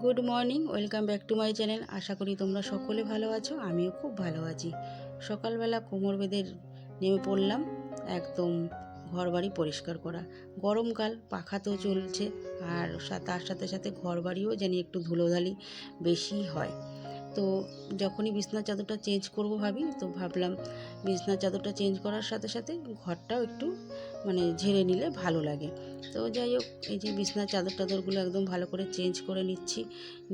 Good morning, welcome back to my channel. আশা করি তোমরা সকলে ভালো আছো, আমিও খুব ভালো আছি। সকালবেলা কোমর বেঁধে নেমে পড়লাম একদম ঘরবাড়ি পরিষ্কার করা। গরমকাল, পাখা তো চলছে, আর তার সাথে সাথে ঘরবাড়িও জানি একটু ধুলোধালি বেশি হয়। তো যখনই বিছনার চাদরটা চেঞ্জ করব তো ভাবলাম বিছনার চাদরটা চেঞ্জ করার সাথে সাথে ঘরটাও একটু ঝেড়ে নিলে ভালো লাগে। তো যাই হোক, এই যে বিছনার চাদরগুলো একদম ভালো করে চেঞ্জ করে নিচ্ছি।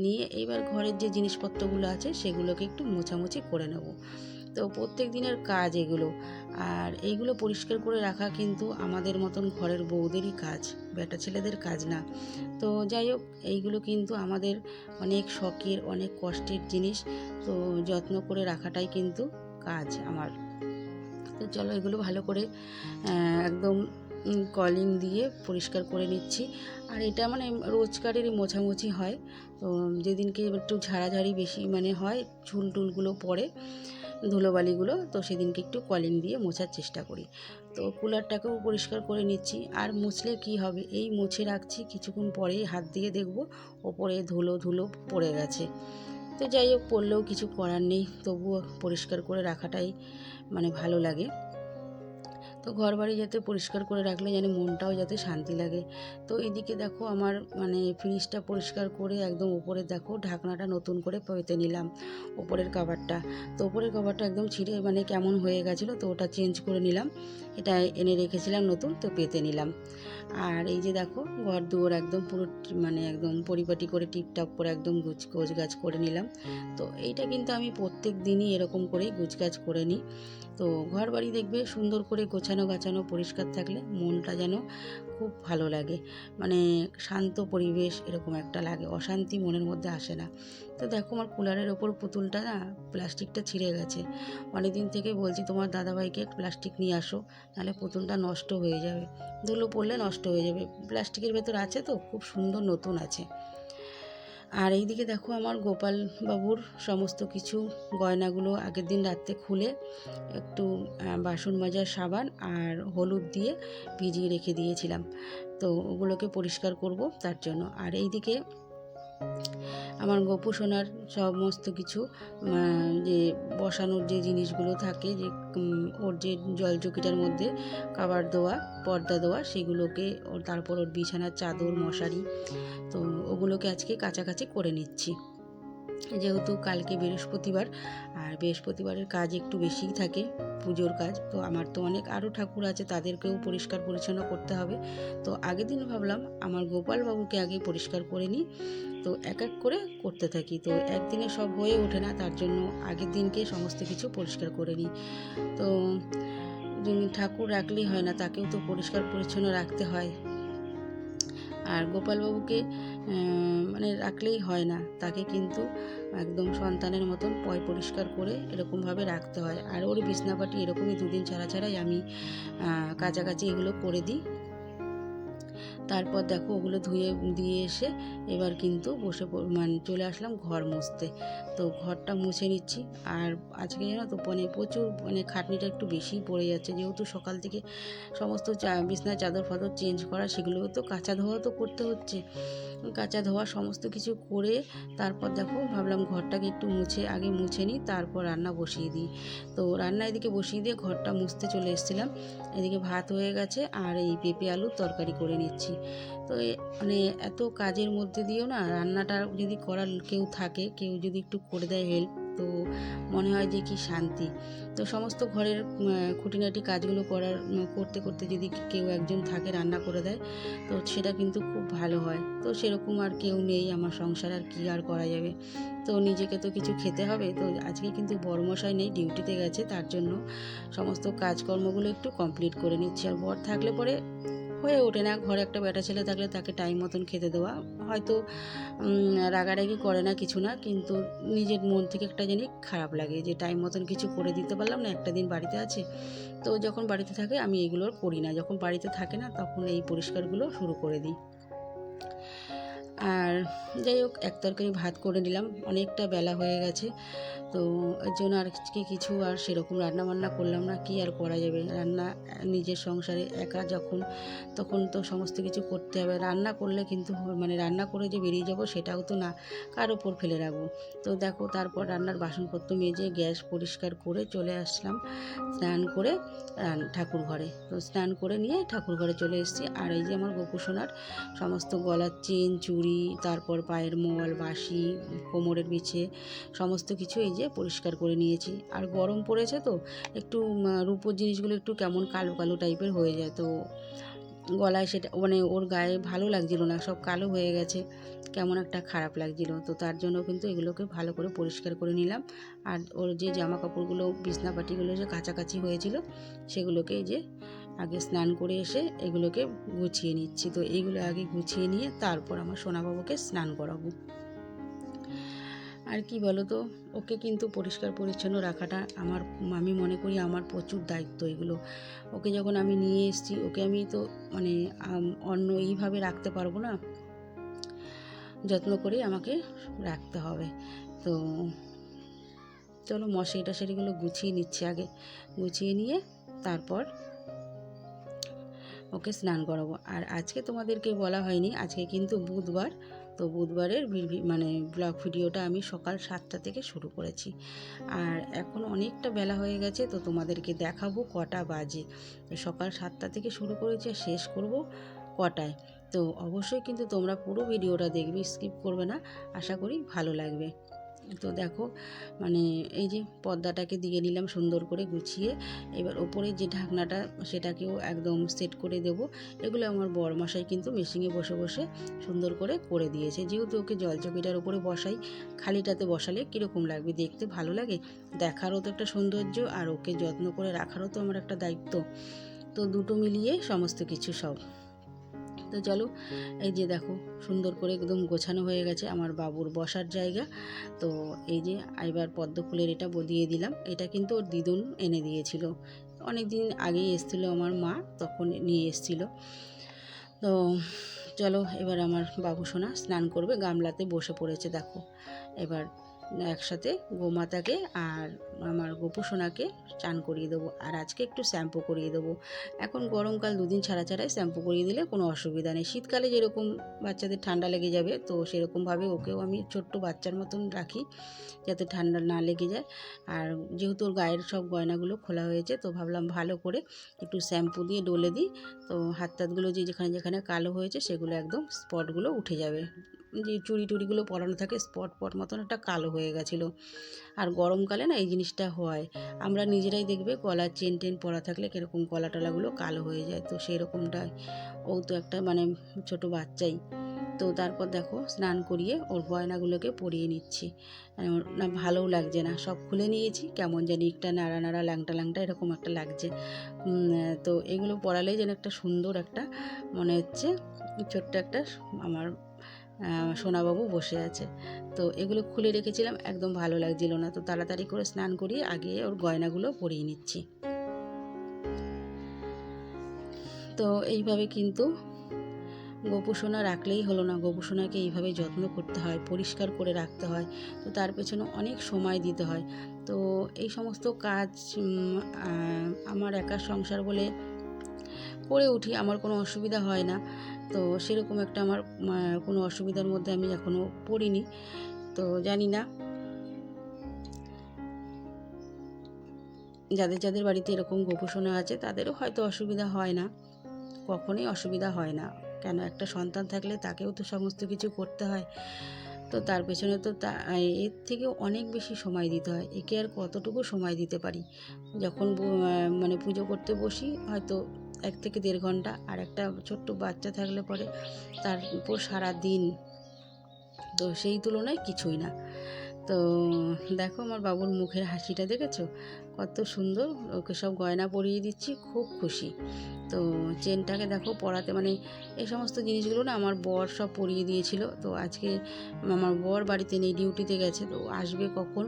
নিয়ে এইবার ঘরের যে জিনিসপত্রগুলো আছে সেগুলোকে একটু মোছামুছি করে নেব। তো প্রত্যেক দিনের কাজ এগুলো, আর এইগুলো পরিষ্কার করে রাখা কিন্তু আমাদের মতন ঘরের বউদেরই কাজ, বেটা ছেলেদের কাজ না। তো যাই হোক, এইগুলো কিন্তু আমাদের অনেক শখের, অনেক কষ্টের জিনিস। তো যত্ন করে রাখাটাই কিন্তু কাজ আমার। তো চলো, এগুলো ভালো করে একদম কলিং দিয়ে পরিষ্কার করে নিচ্ছি। আর এটা রোজকারেরই মোছামুছি হয়। তো যেদিনকে একটু ঝাড়াঝাড়ি বেশি হয়, ঝুল টুলগুলো পড়ে, ধুলোবালিগুলো, তো সেদিনকে একটু কলিং দিয়ে মোছার চেষ্টা করি। তো কুলারটাকেও পরিষ্কার করে নিচ্ছি। আর মুছলে কি হবে, এই মুছে রাখছি, কিছুক্ষণ পরেই হাত দিয়ে দেখব ওপরে ধুলো ধুলো পড়ে গেছে। তো যাই হোক, পড়লেও কিছু করার নেই, তবুও পরিষ্কার করে রাখাটাই ভালো লাগে। তো ঘরবাড়ি যাতে পরিষ্কার করে রাখলে যেন মনটাও যাতে শান্তি লাগে। তো এদিকে দেখো, আমার ফ্রিজটা পরিষ্কার করে একদম উপরে দেখো ঢাকনাটা নতুন করে পেতে নিলাম, ওপরের কভারটা। তো ওপরের কভারটা একদম ছিঁড়ে কেমন হয়ে গেছিলো, তো ওটা চেঞ্জ করে নিলাম। এটা এনে রেখেছিলাম নতুন, তো পেতে নিলাম। আর এই যে দেখো, ঘর দুয়ার একদম পুরো একদম পরিপাটি করে টিপটাপ করে একদম গোছগাছ করে নিলাম। তো এইটা কিন্তু আমি প্রত্যেক দিনই এরকম করেই গোছগাছ করে নিই। তো ঘর বাড়ি দেখবে সুন্দর করে গোছানো গাছানো পরিষ্কার থাকলে মনটা যেন খুব ভালো লাগে, শান্ত পরিবেশ এরকম একটা লাগে, অশান্তি মনের মধ্যে আসে না। তো দেখো, আমার কুলারের ওপর পুতুলটা না, প্লাস্টিকটা ছিঁড়ে গেছে। অনেকদিন থেকে বলছি তোমার দাদাভাইকে প্লাস্টিক নিয়ে আসো, নাহলে পুতুলটা নষ্ট হয়ে যাবে, ধুলো পড়লে নষ্ট হয়ে যাবে। প্লাস্টিকের ভেতর আছে তো, খুব সুন্দর নতুন আছে। আর এইদিকে দেখো, আমার গোপাল বাবুর সমস্ত কিছু গয়নাগুলো আগের দিন রাত্রে খুলে একটু বাসন মাজার সাবান আর হলুদ দিয়ে ভিজিয়ে রেখে দিয়েছিলাম। তো ওগুলোকে পরিষ্কার করব তার জন্য। আর এইদিকে আমার গপু সোনার সমস্ত কিছু যে বসানোর যে জিনিসগুলো থাকে, যে ওর যে জলচকিটার মধ্যে কাভার দেওয়া, পর্দা দেওয়া, সেগুলোকে তারপর ওর বিছানার চাদর, মশারি, তো ওগুলোকে আজকে কাছাকাছি করে নিচ্ছি। যেহেতু কালকে বৃহস্পতিবার, আর বৃহস্পতিবারের কাজ একটু বেশিই থাকে, পুজোর কাজ। তো আমার তো অনেক আরও ঠাকুর আছে, তাদেরকেও পরিষ্কার পরিচ্ছন্ন করতে হবে। তো আগের দিন ভাবলাম আমার গোপাল বাবুকে আগে পরিষ্কার করে নিই, তো এক এক করে করতে থাকি। তো একদিনে সব হয়ে ওঠে না, তার জন্য আগের দিনকে সমস্ত কিছু পরিষ্কার করে নিই। তো যিনি ঠাকুর রাখলেই হয় না, তাকেও তো পরিষ্কার পরিচ্ছন্ন রাখতে হয়। আর গোপালবাবুকে রাখলেই হয় না, তাকে কিন্তু একদম সন্তানের মতন পরিষ্কার করে এরকমভাবে রাখতে হয়। আর ওর বিছনাপাটি এরকমই দুদিন ছাড়া ছাড়াই আমি কাছাকাছি এগুলো করে দিই। তারপর দেখো, ওগুলো ধুয়ে দিয়ে এসে এবার কিন্তু চলে আসলাম ঘর মুছতে। তো ঘরটা মুছে নিচ্ছি। আর আজকে জানো তো প্রচুর খাটনিটা একটু বেশিই পড়ে যাচ্ছে, যেহেতু সকাল থেকে সমস্ত বিছনার চাদর ফাদর চেঞ্জ করা, সেগুলো তো কাচা ধোয়া তো করতে হচ্ছে। কাচা ধোয়া সমস্ত কিছু করে তারপর দেখো ভাবলাম ঘরটাকে একটু আগে মুছে নিই, তারপর রান্না বসিয়ে দিই। তো রান্না এদিকে বসিয়ে দিয়ে ঘরটা মুছতে চলে এসেছিলাম। এদিকে ভাত হয়ে গেছে, আর এই পেঁপে আলুর তরকারি করে নিচ্ছি। তো এত কাজের মধ্যে দিয়েও না, রান্নাটা যদি করার কেউ থাকে, কেউ যদি একটু করে দেয় হেল্প, তো মনে হয় যে কি শান্তি। তো সমস্ত ঘরের খুঁটিনাটি কাজগুলো করতে করতে যদি কেউ একজন থাকে রান্না করে দেয়, তো সেটা কিন্তু খুব ভালো হয়। তো সেরকম আর কেউ নেই আমার সংসারে, আর কি আর করা যাবে। তো নিজেকে তো কিছু খেতে হবে। তো আজকে কিন্তু বড়মশাই নেই, ডিউটিতে গেছে, তার জন্য সমস্ত কাজকর্মগুলো একটু কমপ্লিট করে নিচ্ছি। আর বর থাকলে পরে হয়ে ওঠে না, ঘরে একটা বেটা ছেলে থাকলে তাকে টাইম মতন খেতে দেওয়া, হয়তো রাগারাগি করে না, কিছু না, কিন্তু নিজের মন থেকে একটা জিনিস খারাপ লাগে যে টাইম মতন কিছু করে দিতে পারলাম না, একটা দিন বাড়িতে আছে। তো যখন বাড়িতে থাকে আমি এগুলো করি না, যখন বাড়িতে থাকে না তখন এই পরিষ্কারগুলো শুরু করে দিই। আর যাই হোক এক তরকারি ভাত করে নিলাম, অনেকটা বেলা হয়ে গেছে। তো এর জন্য আর কিছু আর সেরকম রান্নাবান্না করলাম না, কি আর করা যাবে। রান্না নিজের সংসারে একা যখন, তখন তো সমস্ত কিছু করতে হবে। রান্না করলে কিন্তু মানে রান্না করে যে বেরিয়ে যাব সেটাও তো না, কার ওপর ফেলে রাখবো। তো দেখো তারপর রান্নার বাসনপত্র মেজে গ্যাস পরিষ্কার করে চলে আসলাম স্নান করে ঠাকুর ঘরে। তো স্নান করে নিয়ে ঠাকুর ঘরে চলে এসেছি। আর এই যে আমার গোপুসোনার সমস্ত গলার চেন, চুড়ি, তারপর পায়ের মল, বাঁশি, কোমরের বিছে সমস্ত কিছু এই যে পরিষ্কার করে নিয়েছি। আর গরম পড়েছে তো একটু রূপোর জিনিসগুলো একটু কেমন কালো কালো টাইপের হয়ে যায়, তো গলায় সেটা মানে ওর গায়ে ভালো লাগছিল না, সব কালো হয়ে গেছে, কেমন একটা খারাপ লাগছিল। তো তার জন্য কিন্তু এগুলোকে ভালো করে পরিষ্কার করে নিলাম। আর ওর যে জামা কাপড়গুলো, বিছনাপাটিগুলো যে কাছাকাছি হয়েছিল সেগুলোকে এই যে আগে স্নান করে এসে এগুলোকে গুছিয়ে নিচ্ছি। তো এইগুলো আগে গুছিয়ে নিয়ে তারপর আমার সোনাবাবুকে স্নান করাবো। আর কি বলো তো, ওকে কিন্তু পরিষ্কার পরিচ্ছন্ন রাখাটা আমি মনে করি আমার প্রচুর দায়িত্ব এগুলো। ওকে যখন আমি নিয়ে এসেছি, ওকে আমি তো মানে অন্য এইভাবে রাখতে পারবো না, যত্ন করে আমাকে রাখতে হবে। তো চলো মশারি টশারিগুলো গুছিয়ে নিচ্ছি আগে, গুছিয়ে নিয়ে তারপর ওকে স্নান করাবো। আর আজকে তোমাদেরকে বলা হয়নি, আজকে কিন্তু বুধবার। তো বুধবারের মানে ব্লগ ভিডিওটা আমি সকাল 7টা থেকে শুরু করেছি। আর এখন অনেকটা বেলা হয়ে গেছে, তো তোমাদেরকে দেখাবো কটা বাজে। সকাল 7টা থেকে শুরু করেছি আর শেষ করব কটায়। তো অবশ্যই কিন্তু তোমরা পুরো ভিডিওটা দেখবে, স্কিপ করবে না, আশা করি ভালো লাগবে। তো দেখো মানে এই যে পর্দাটাকে দিয়ে নিলাম সুন্দর করে গুছিয়ে। এবার ওপরে যে ঢাকনাটা সেটাকেও একদম সেট করে দেব। এগুলো আমার বরমশাই কিন্তু মেশিনে বসে বসে সুন্দর করে করে দিয়েছে। যেহেতু ওকে জলচকিটার উপরে বসাই, খালিটাতে বসালে কীরকম লাগবে দেখতে, ভালো লাগে, দেখারও তো একটা সৌন্দর্য, আর ওকে যত্ন করে রাখারও তো আমার একটা দায়িত্ব। তো দুটো মিলিয়ে সমস্ত কিছু সব। তো চলো এই যে দেখো সুন্দর করে একদম গোছানো হয়ে গেছে আমার বাবুর বসার জায়গা। তো এই যে এবার পদ্ম ফুলের এটা দিয়ে দিলাম। এটা কিন্তু ওর দিদুন এনে দিয়েছিল, অনেক দিন আগেই এসেছিলো আমার মা, তখন নিয়ে এসেছিল। তো চলো এবার আমার বাবু সোনা স্নান করবে, গামলাতে বসে পড়েছে দেখো। এবার একসাথে গোমাতাকে আর আমার গোপু সোনাকে চান করিয়ে দেবো। আর আজকে একটু শ্যাম্পু করিয়ে দেবো। এখন গরমকাল দুদিন ছাড়া ছাড়াই শ্যাম্পু করিয়ে দিলে কোনো অসুবিধা নেই। শীতকালে যেরকম বাচ্চাদের ঠান্ডা লেগে যাবে, তো সেরকমভাবে ওকেও আমি ছোট্ট বাচ্চার মতন রাখি যাতে ঠান্ডা না লেগে যায়। আর যেহেতু ওর গায়ের সব গয়নাগুলো খোলা হয়েছে, তো ভাবলাম ভালো করে একটু শ্যাম্পু দিয়ে ডলে দিই। তো হাত টাতগুলো যেখানে যেখানে কালো হয়েছে সেগুলো একদম স্পটগুলো উঠে যাবে। যে চুড়ি টুড়িগুলো পরানো থাকে স্পট মতন একটা কালো হয়ে গেছিলো। আর গরমকালে না এই জিনিসটা হয়, আমরা নিজেরাই দেখবে গলার চেন টেন পরা থাকলে কীরকম গলা টলাগুলো কালো হয়ে যায়। তো সেই রকমটাই, ও তো একটা মানে ছোটো বাচ্চাই। তো তারপর দেখো স্নান করিয়ে ওর গয়নাগুলোকে পরিয়ে নিচ্ছি। না ভালোও লাগছে না, সব খুলে নিয়েছি, কেমন জানি একটা নাড়া নাড়া ল্যাংটা ল্যাংটা এরকম একটা লাগছে। তো এগুলো পরালেই যেন একটা সুন্দর একটা মনে হচ্ছে ছোট্ট একটা আমার সোনাবাবু বসে আছে। তো এগুলো খুলে রেখেছিলাম, একদম ভালো লাগছিল না, তো তাড়াতাড়ি করে স্নান করিয়ে আগে ওর গয়নাগুলো পরিয়ে নিচ্ছি। তো এইভাবে কিন্তু গোপুসোনা রাখলেই হলো না, গোপুসোনাকে এইভাবে যত্ন করতে হয়, পরিষ্কার করে রাখতে হয়। তো তার পেছনে অনেক সময় দিতে হয়। তো এই সমস্ত কাজ আমার একার সংসার বলে করে উঠি, আমার কোনো অসুবিধা হয় না। তো সেরকম একটা আমার কোনো অসুবিধার মধ্যে আমি এখনও পড়িনি। তো জানি না যাদের যাদের বাড়িতে এরকম গোপুসোনা আছে তাদেরও হয়তো অসুবিধা হয় না, কখনোই অসুবিধা হয় না। কেন, একটা সন্তান থাকলে তাকেও তো সমস্ত কিছু করতে হয়। তো তার পেছনে তো এর থেকেও অনেক বেশি সময় দিতে হয়। একে আর কতটুকু সময় দিতে পারি? যখন মানে পুজো করতে বসি হয়তো 1 থেকে 1.5 ঘন্টা, আর একটা ছোট্ট বাচ্চা থাকলে পরে তার উপর সারা দিন, তো সেই তুলনায় কিছুই না। তো দেখো আমার বাবুর মুখের হাসিটা দেখেছো কত সুন্দর, ওকে সব গয়না পরিয়ে দিচ্ছি, খুব খুশি। তো চেনটাকে দেখো পরাতে মানে এই সমস্ত জিনিসগুলো না আমার বর সব পরিয়ে দিয়েছিল। তো আজকে আমার বর বাড়িতে নেই, ডিউটিতে গেছে, তো আসবে কখন,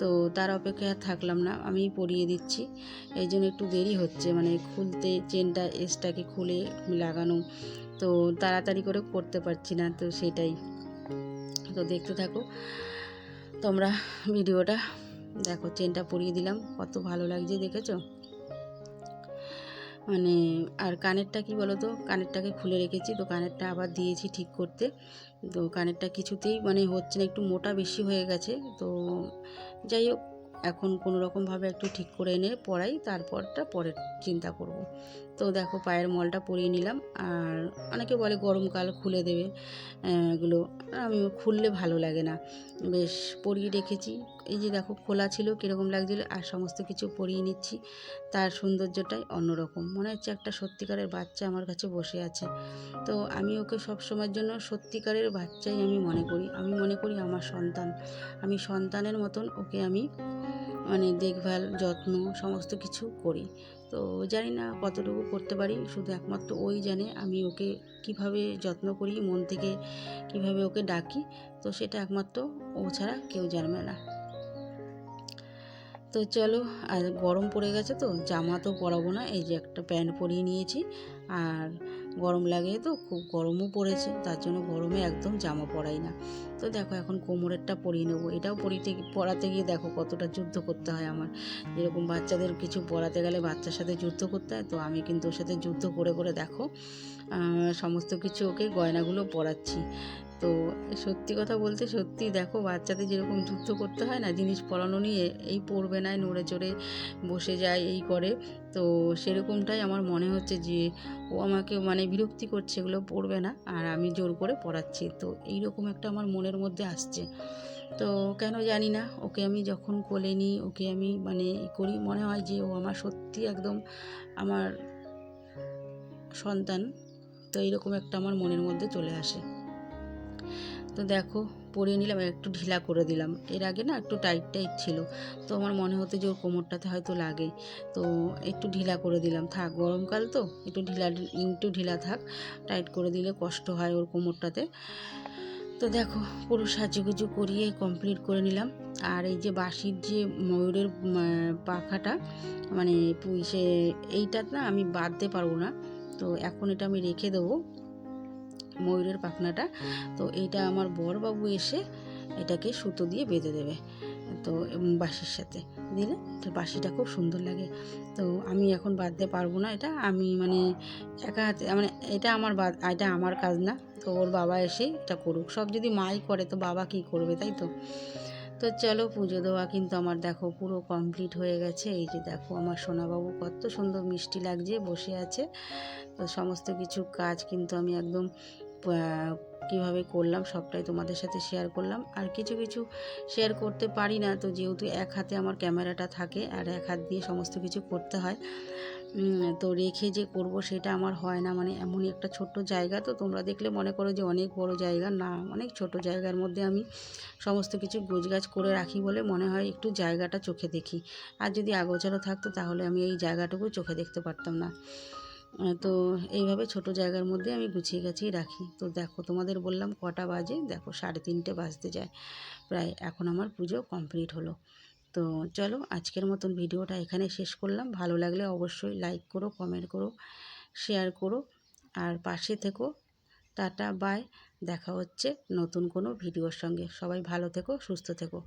তো তার অপেক্ষায় আর থাকলাম না, আমিই পরিয়ে দিচ্ছি। এই জন্য একটু দেরি হচ্ছে, মানে খুলতে চেনটা এসটাকে খুলে লাগানো, তো তাড়াতাড়ি করে করতে পারছি না, তো সেটাই। তো দেখতে থাকো তোমরা ভিডিওটা। দেখো চেনটা পরিয়ে দিলাম, কত ভালো লাগছে দেখেছো। মানে আর কানেরটা কি বলো তো, কানেরটাকে খুলে রেখেছি, তো কানেরটা আবার দিয়েছি ঠিক করতে। তো কানেরটা কিছুতেই মানে হচ্ছে না, একটু মোটা বেশি হয়ে গেছে। তো যাই হোক, এখন কোনো রকমভাবে একটু ঠিক করে এনে পরাই, তারপরটা পরে চিন্তা করব। তো দেখো পায়ের মলটা পরিয়ে নিলাম। আর অনেকে বলে গরমকাল খুলে দেবে এগুলো, আমি খুললে ভালো লাগে না, বেশ পরিয়ে রেখেছি। এই যে দেখো খোলা ছিল কীরকম লাগছিল, আর সমস্ত কিছু পরিয়ে নিচ্ছি। তার সৌন্দর্যটাই অন্যরকম, মনে হচ্ছে একটা সত্যিকারের বাচ্চা আমার কাছে বসে আছে। তো আমি ওকে সব সময়ের জন্য সত্যিকারের বাচ্চাই আমি মনে করি। আমি মনে করি আমার সন্তান, আমি সন্তানের মতন ওকে আমি মানে দেখভাল যত্ন সমস্ত কিছু করি। তো জানি না কতটুকু করতে পারি, শুধু একমাত্র ওই জানে আমি ওকে কিভাবে যত্ন করি, মন থেকে কিভাবে ওকে ডাকি। তো সেটা একমাত্র ও ছাড়া কেউ জানবে না। তো চলো, আর গরম পড়ে গেছে তো জামা তো পরাবো না, এই যে একটা প্যান্ট পরিয়ে নিয়েছি। আর গরম লাগে তো, খুব গরমও পড়েছে, তার জন্য গরমে একদম জামা পরাই না। তো দেখো এখন কোমরেরটা পরিয়ে নেবো। এটাও পরাতে গিয়ে দেখো কতটা যুদ্ধ করতে হয় আমার। যেরকম বাচ্চাদের কিছু পরাতে গেলে বাচ্চার সাথে যুদ্ধ করতে হয়, তো আমি কিন্তু ওর সাথে যুদ্ধ করে করে দেখো সমস্ত কিছু ওকে গয়নাগুলো পরাচ্ছি। তো সত্যি কথা বলতে সত্যি দেখো বাচ্চাদের যেরকম যুদ্ধ করতে হয় না জিনিস পরানো নিয়ে, এই পড়বে না, নড়ে চড়ে বসে যায়, এই করে। তো সেরকমটাই আমার মনে হচ্ছে যে ও আমাকে মানে বিরক্তি করছে, এগুলো পড়বে না, আর আমি জোর করে পড়াচ্ছি। তো এইরকম একটা আমার মনের মধ্যে আসছে। তো কেন জানি না, ওকে আমি যখন কোলে নিই, ওকে আমি মানে করি, মনে হয় যে ও আমার সত্যি একদম আমার সন্তান। তো এইরকম একটা আমার মনের মধ্যে চলে আসে। তো দেখো পরিয়ে নিলাম, একটু ঢিলা করে দিলাম। এর আগে না একটু টাইট টাইট ছিল, তো আমার মনে হতো যে ওর কোমরটাতে হয়তো লাগে, তো একটু ঢিলা করে দিলাম। থাক, গরমকাল তো একটু ঢিলা থাক, টাইট করে দিলে কষ্ট হয় ওর কোমরটাতে। তো দেখো পুরো সাজুগুজু করিয়ে কমপ্লিট করে নিলাম। আর এই যে বাঁশির যে ময়ূরের পাখাটা মানে সে এইটা না আমি বাঁধতে পারবো না, তো এখন এটা আমি রেখে দেবো ময়ূরের পাখনাটা। তো এইটা আমার বরবাবু এসে এটাকে সুতো দিয়ে বেঁধে দেবে। তো বাঁশির সাথে দিলে এটা বাঁশিটা খুব সুন্দর লাগে। তো আমি এখন বাঁধতে পারবো না, এটা আমি মানে একা হাতে মানে এটা আমার কাজ না। তো ওর বাবা এসে এটা করুক, সব যদি মাই করে তো বাবা কি করবে, তাই তো। তো চলো পুজো দেওয়া কিন্তু আমার দেখো পুরো কমপ্লিট হয়ে গেছে। এই যে দেখো আমার সোনাবাবু কত সুন্দর মিষ্টি লাগছে বসে আছে। তো সমস্ত কিছু কাজ কিন্তু আমি একদম কীভাবে করলাম সবটাই তোমাদের সাথে শেয়ার করলাম। আর কিছু কিছু শেয়ার করতে পারি না, তো যেহেতু এক হাতে আমার ক্যামেরাটা থাকে আর এক হাত দিয়ে সমস্ত কিছু করতে হয়, তো রেখে যে করব সেটা আমার হয় না। মানে এমনই একটা ছোট্ট জায়গা, তো তোমরা দেখলে মনে করো যে অনেক বড় জায়গা, না অনেক ছোট জায়গার মধ্যে আমি সমস্ত কিছু গোছগাছ করে রাখি বলে মনে হয় একটু জায়গাটা চোখে দেখি। আর যদি আগোছালো থাকতো তাহলে আমি এই জায়গাটুকু চোখে দেখতে পারতাম না। তো এইভাবে ছোট জায়গার মধ্যে আমি গুছিয়ে গাছিয়ে রাখি। তো দেখো তোমাদের বললাম কটা বাজে, দেখো 3:30 বাজতে যায় প্রায়। এখন আমার পুজো কমপ্লিট হলো। তো চলো আজকের মতন ভিডিওটা এখানে শেষ করলাম। ভালো লাগলে অবশ্যই লাইক করো, কমেন্ট করো, শেয়ার করো, আর পাশে থেকো। টাটা বাই, দেখা হচ্ছে নতুন কোনো ভিডিওর সঙ্গে। সবাই ভালো থেকো, সুস্থ থেকো।